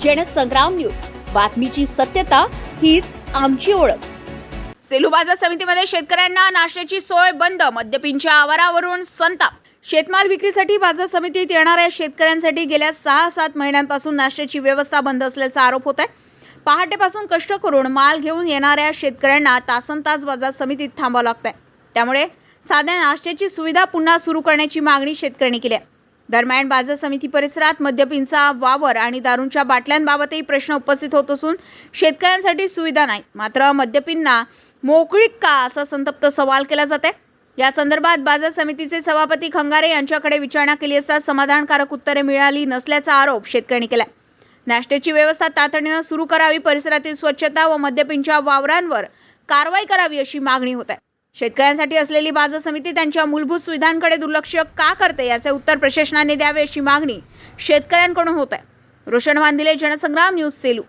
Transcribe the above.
Jansangram news, बातमीची सत्यता हीच आमची ओळख. सेलू बाजार समितीमध्ये शेतकऱ्यांना नाश्त्याची सोय बंद, मद्यपींच्या आवारावरून संताप. शेतमाल विक्रीसाठी बाजार समितीत येणाऱ्या शेतकऱ्यांसाठी गेल्या 6-7 महिन्यांपासून नाश्त्याची व्यवस्था बंद असल्याचा आरोप होत आहे. पहाटेपासून कष्ट करून माल घेऊन येणाऱ्या शेतकऱ्यांना तासनतास बाजार समितीत थांबावं लागतंय. त्यामुळे साध्या नाश्त्याची सुविधा पुन्हा सुरू करण्याची मागणी शेतकऱ्यांनी केली आहे. दरम्यान बाजार समिती परिसरात मद्यपींचा वावर आणि दारूंच्या बाटल्यांबाबतही प्रश्न उपस्थित होत असून शेतकऱ्यांसाठी सुविधा नाही, मात्र मद्यपींना मोकळीक का, असा संतप्त सवाल केला जात आहे. या संदर्भात बाजार समितीचे सभापती खंगारे यांच्याकडे विचारणा केली असता समाधानकारक उत्तरे मिळाली नसल्याचा आरोप शेतकऱ्यांनी केला. नाश्त्याची व्यवस्था तातडीनं सुरू करावी, परिसरातील स्वच्छता व मद्यपींच्या वावरांवर कारवाई करावी अशी मागणी होत आहे. शेतकऱ्यांसाठी असलेली बाजार समिती त्यांच्या मूलभूत सुविधांकडे दुर्लक्ष का करते याचे उत्तर प्रशासनाने द्यावे अशी मागणी शेतकऱ्यांकडून होत आहे. रोशन वांदिले, जनसंग्राम न्यूज, सेलू.